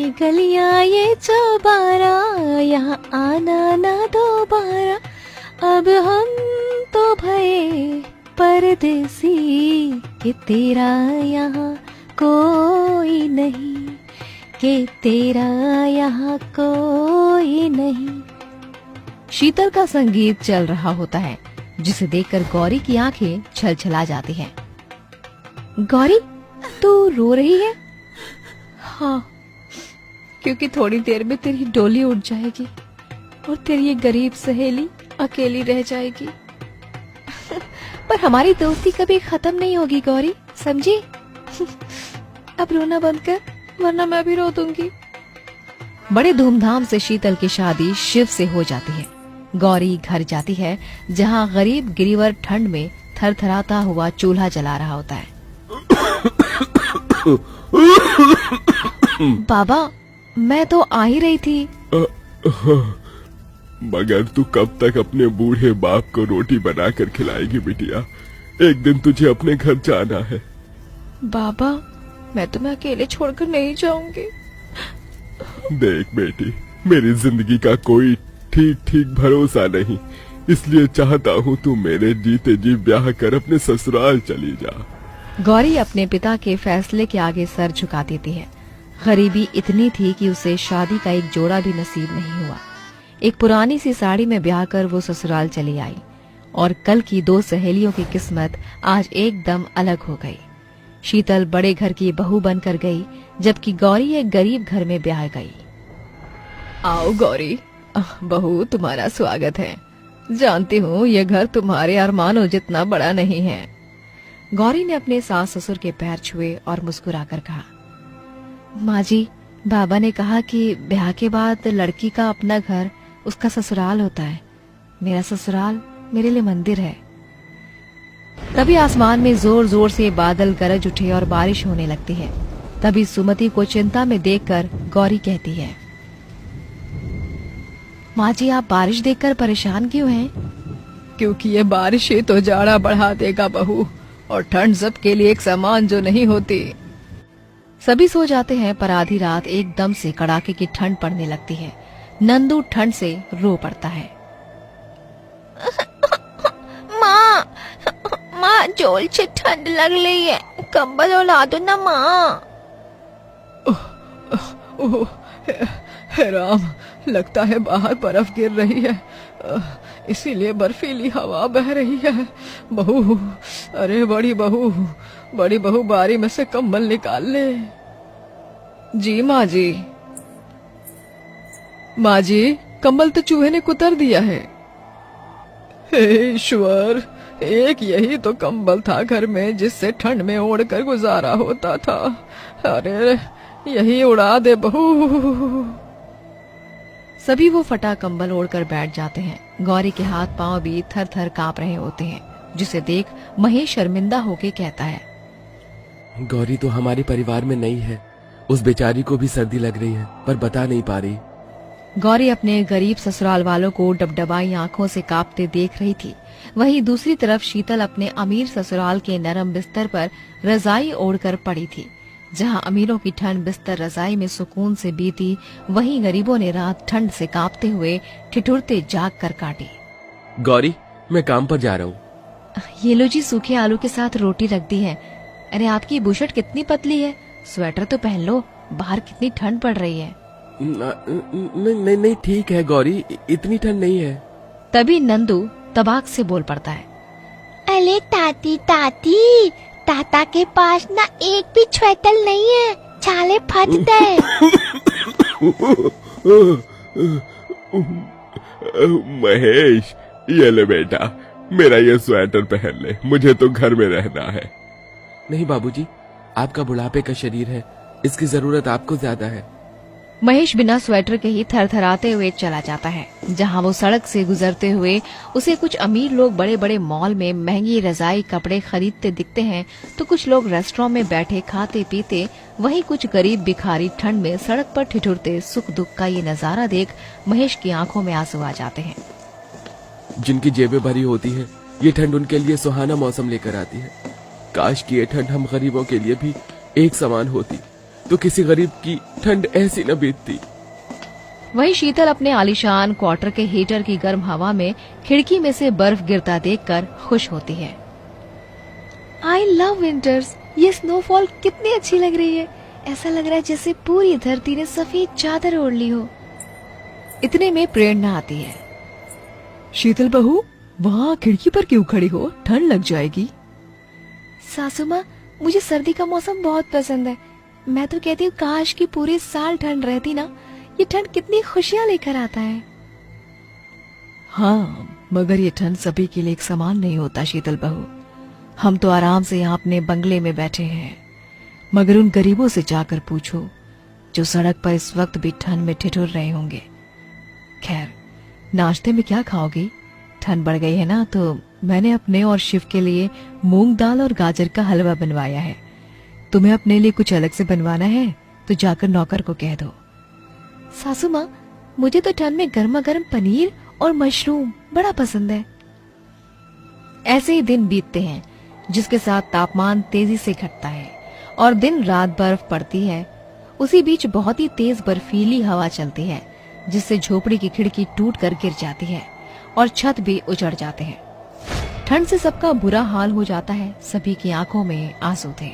ये गलियां ये चौबारा, यहाँ आना ना दोबारा, अब हम तो भये परदेसी, कि तेरा यहाँ कोई नहीं, कि तेरा यहाँ कोई नहीं। शीतल का संगीत चल रहा होता है, जिसे देखकर गौरी की आंखें छलछला जाती हैं। गौरी, तू रो रही है? हाँ, क्योंकि थोड़ी देर में तेरी डोली उठ जाएगी और तेरी ये गरीब सहेली अकेली रह जाएगी। पर हमारी दोस्ती कभी खत्म नहीं होगी गौरी, समझी? अब रोना बंद कर, वरना मैं भी रो दूंगी। बड़े धूमधाम से शीतल की शादी शिव से हो जाती है। गौरी घर जाती है, जहाँ गरीब गिरिवर ठंड में थरथराता हुआ चूल्हा जला रहा होता है। बाबा, मैं तो आ ही रही थी। मगर तू कब तक अपने बूढ़े बाप को रोटी बनाकर खिलाएगी बिटिया? एक दिन तुझे अपने घर जाना है। बाबा, मैं तुम्हें अकेले छोड़कर नहीं जाऊंगी। देख बेटी, मेरी जिंदगी का कोई ठीक ठीक भरोसा नहीं, इसलिए चाहता हूँ तू मेरे जीते जी ब्याह कर अपने ससुराल चली जा। गौरी अपने पिता के फैसले के आगे सर झुका देती है। गरीबी इतनी थी कि उसे शादी का एक जोड़ा भी नसीब नहीं हुआ। एक पुरानी सी साड़ी में ब्याह कर वो ससुराल चली आई, और कल की दो सहेलियों की किस्मत आज एकदम अलग हो गई। शीतल बड़े घर की बहू बनकर गई, जबकि गौरी एक गरीब घर में ब्याह गई। आओ गौरी, बहू, तुम्हारा स्वागत है। जानती हूँ ये घर तुम्हारे अरमानों जितना बड़ा नहीं है। गौरी ने अपने सास ससुर के पैर छुए और मुस्कुराकर कहा, माँ जी, बाबा ने कहा कि ब्याह के बाद लड़की का अपना घर उसका ससुराल होता है। मेरा ससुराल मेरे लिए मंदिर है। तभी आसमान में जोर जोर से बादल गरज उठे और बारिश होने लगती है। तभी सुमति को चिंता में देखकर गौरी कहती है, माँ जी, आप बारिश देखकर परेशान क्यों हैं? क्योंकि ये बारिश ही तो जाड़ा बढ़ा देगा बहू, और ठंड सबके लिए एक समान जो नहीं होती। सभी सो जाते हैं, पर आधी रात एकदम से कड़ाके की ठंड पड़ने लगती है। नंदू ठंड से रो पड़ता है। माँ, जोर से ठंड लग रही है, कंबल ओढ़ा दो ना माँ। हे राम, लगता है बाहर बर्फ गिर रही है, इसीलिए बर्फीली हवा बह रही है। बहू, अरे बड़ी बहू, बारी में से कंबल निकाल ले। जी माँ जी। माँ जी, कंबल तो चूहे ने कुतर दिया है। हे ईश्वर, एक यही तो कंबल था घर में जिससे ठंड में ओढ़कर गुजारा होता था। अरे यही उड़ा दे बहू। सभी वो फटा कंबल ओढ़कर बैठ जाते हैं। गौरी के हाथ पांव भी थर थर कांप रहे होते हैं, जिसे देख महेश शर्मिंदा होके कहता है, गौरी तो हमारे परिवार में नहीं है। उस बेचारी को भी सर्दी लग रही है, पर बता नहीं पा रही। गौरी अपने गरीब ससुराल वालों को डबडबाई आंखों से कांपते देख रही थी। वहीं दूसरी तरफ शीतल अपने अमीर ससुराल के नरम बिस्तर पर रजाई ओढ़कर पड़ी थी। जहां अमीरों की ठंड बिस्तर रजाई में सुकून से बीती, वहीं गरीबों ने रात ठंड से कांपते हुए ठिठुरते जाग कर काटी। गौरी, मैं काम पर जा रहा हूँ। ये लो जी, सूखे आलू के साथ रोटी रख दी है। अरे आपकी बुशर्ट कितनी पतली है, स्वेटर तो पहन लो, बाहर कितनी ठंड पड़ रही है। नहीं, ठीक है गौरी, इतनी ठंड नहीं है। तभी नंदू तबाक से बोल पड़ता है, अरे ताती, ताता के पास ना एक भी स्वेटर नहीं है, छाले फट गए। महेश, ये ले बेटा, मेरा ये स्वेटर पहन ले, मुझे तो घर में रहना है। नहीं बाबूजी, आपका बुढ़ापे का शरीर है, इसकी जरूरत आपको ज्यादा है। महेश बिना स्वेटर के ही थरथराते हुए चला जाता है। जहां वो सड़क से गुजरते हुए उसे कुछ अमीर लोग बड़े बड़े मॉल में महंगी रजाई कपड़े खरीदते दिखते हैं, तो कुछ लोग रेस्टोरेंट में बैठे खाते पीते, वहीं कुछ गरीब भिखारी ठंड में सड़क पर ठिठुरते सुख दुख का ये नजारा देख महेश की आंखों में आंसू आ जाते हैं। जिनकी जेबें भरी होती है, ये ठंड उनके लिए सुहाना मौसम लेकर आती है। काश कि ये ठंड हम गरीबों के लिए भी एक समान होती। तो किसी गरीब की ठंड ऐसी न बीतती। वहीं शीतल अपने आलीशान क्वार्टर के हीटर की गर्म हवा में खिड़की में से बर्फ गिरता देखकर खुश होती है। I love winters. ये स्नोफॉल कितनी अच्छी लग रही है। ऐसा लग रहा है जैसे पूरी धरती ने सफेद चादर ओढ़ ली हो। इतने में प्रेरणा आती है। शीतल बहू, वहाँ खिड़की पर क्यों खड़ी हो? ठंड लग जाएगी। सासू माँ, मुझे सर्दी का मौसम बहुत पसंद है। मैं तो कहती हूँ काश कि पूरे साल ठंड रहती ना। ये ठंड कितनी खुशियाँ लेकर आता है। हाँ, मगर ये ठंड सभी के लिए एक समान नहीं होता शीतल बहू। हम तो आराम से यहाँ अपने बंगले में बैठे हैं, मगर उन गरीबों से जाकर पूछो जो सड़क पर इस वक्त भी ठंड में ठिठुर रहे होंगे। खैर, नाश्ते में क्या खाओगी? ठंड बढ़ गई है ना, तो मैंने अपने और शिव के लिए मूंग दाल और गाजर का हलवा बनवाया है। तुम्हें अपने लिए कुछ अलग से बनवाना है तो जाकर नौकर को कह दो। सासू माँ, मुझे तो ठंड में गर्मा गर्म पनीर और मशरूम बड़ा पसंद है। ऐसे ही दिन बीतते हैं, जिसके साथ तापमान तेजी से घटता है और दिन रात बर्फ पड़ती है। उसी बीच बहुत ही तेज बर्फीली हवा चलती है, जिससे झोपड़ी की खिड़की टूट कर गिर जाती है और छत भी उजड़ जाते हैं। ठंड से सबका बुरा हाल हो जाता है। सभी की आंखों में आंसू थे।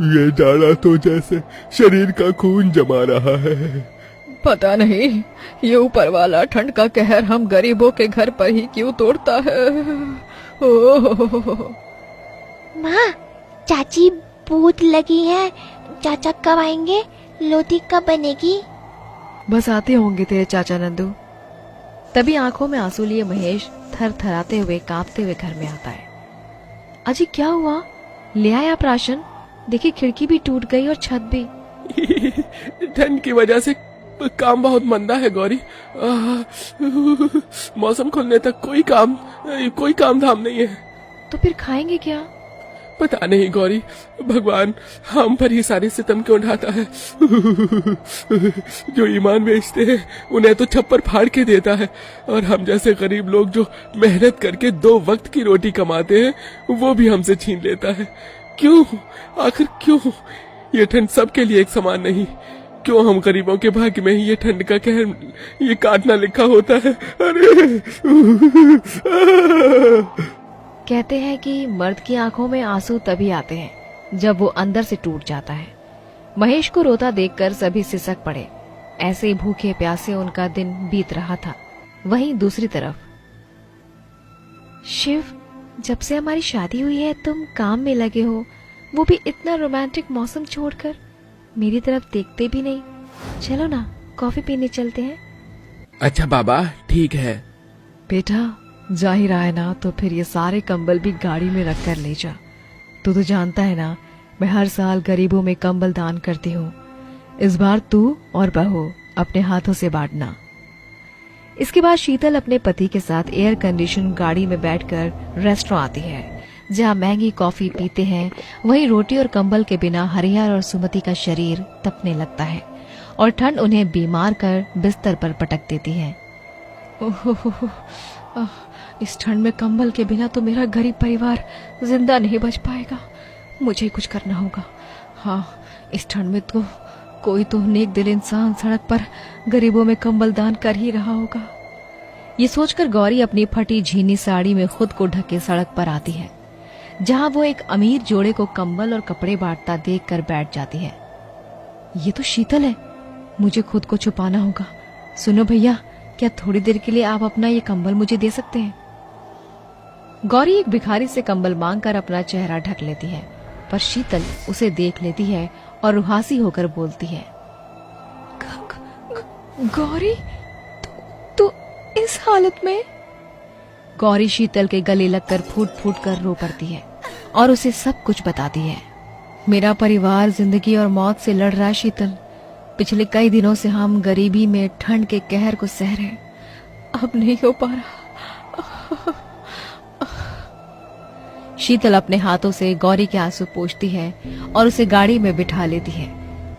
ये जाड़ा तो जैसे शरीर का खून जमा रहा है। पता नहीं ये ऊपर वाला ठंड का कहर हम गरीबों के घर पर ही क्यों तोड़ता है। ओह, माँ, चाची भूत लगी है। चाचा कब आएंगे? लोटी कब बनेगी? बस आते होंगे तेरे चाचा नंदू। तभी आंखों में आंसू लिए महेश थर थराते हुए कांपते हुए घर में आता है। अजी क्या हुआ? ले आया प्राशन? देखिए खिड़की भी टूट गई और छत भी। ठंड की वजह से काम बहुत मंदा है गौरी। मौसम खुलने तक कोई काम धाम नहीं है। तो फिर खाएंगे क्या? पता नहीं गौरी, भगवान हम पर ही सारे सितम क्यों ढाता है। जो ईमान बेचते हैं उन्हें तो छप्पर फाड़ के देता है, और हम जैसे गरीब लोग जो मेहनत करके 2 वक्त की रोटी कमाते हैं वो भी हमसे छीन लेता है। क्यों? आखिर क्यों? ये ठंड सबके लिए एक समान नहीं। क्यों हम गरीबों के भाग्य में ही ये ठंड का कहर, ये काटना लिखा होता है? अरे कहते हैं कि मर्द की आंखों में आंसू तभी आते हैं जब वो अंदर से टूट जाता है। महेश को रोता देखकर सभी सिसक पड़े। ऐसे ही भूखे प्यासे उनका दिन बीत रहा था। वहीं दूसरी तरफ, शिव, जब से हमारी शादी हुई है तुम काम में लगे हो, वो भी इतना रोमांटिक मौसम छोड़कर। मेरी तरफ देखते भी नहीं। चलो ना, कॉफी पीने चलते हैं। अच्छा बाबा, ठीक है। बेटा, जा ही रहा है ना, तो फिर ये सारे कंबल भी गाड़ी में रख कर ले जा। तू जानता है ना, मैं हर साल गरीबों में कंबल दान करती हूँ। इस बार तू और बहू अपने हाथों से बांटना। इसके बाद शीतल अपने पति के साथ एयर कंडीशन गाड़ी में बैठकर रेस्टोरेंट आती है, जहाँ महंगी कॉफी पीते हैं। वहीं रोटी और कंबल के बिना हरिहर और सुमति का शरीर तपने लगता है और ठंड उन्हें बीमार कर बिस्तर पर पटक देती है। इस ठंड में कंबल के बिना तो मेरा गरीब परिवार जिंदा नहीं बच पाएगा। मुझे कुछ करना होगा। हाँ, इस ठंड में तो कोई तो नेक दिल इंसान सड़क पर गरीबों में कंबल दान कर ही रहा होगा। ये सोचकर गौरी अपनी फटी झीनी साड़ी में खुद को ढके सड़क पर आती है, जहाँ वो एक अमीर जोड़े को कंबल और कपड़े बांटता देखकर बैठ जाती है। ये तो शीतल है, मुझे खुद को छुपाना होगा। सुनो भैया, क्या थोड़ी देर के लिए आप अपना ये कंबल मुझे दे सकते हैं? गौरी एक भिखारी से कंबल मांगकर अपना चेहरा ढक लेती है, पर शीतल उसे देख लेती है और रुहासी होकर बोलती है, गौरी, तू इस हालत में? गौरी शीतल के गले लगकर फूट फूट कर रो पड़ती है और उसे सब कुछ बताती है। मेरा परिवार जिंदगी और मौत से लड़ रहा है शीतल। पिछले कई दिनों से हम गरीबी में ठंड के कहर को सह रहे हैं। अब नहीं हो पा रहा। शीतल अपने हाथों से गौरी के आंसू पोंछती है और उसे गाड़ी में बिठा लेती है,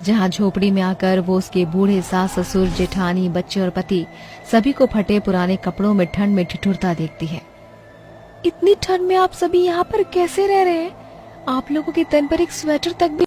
जहाँ झोपड़ी में आकर वो उसके बूढ़े सास ससुर, जेठानी, बच्चे और पति सभी को फटे पुराने कपड़ों में ठंड में ठिठुरता देखती है। इतनी ठंड में आप सभी यहाँ पर कैसे रह रहे हैं? आप लोगों के तन पर एक स्वेटर तक भी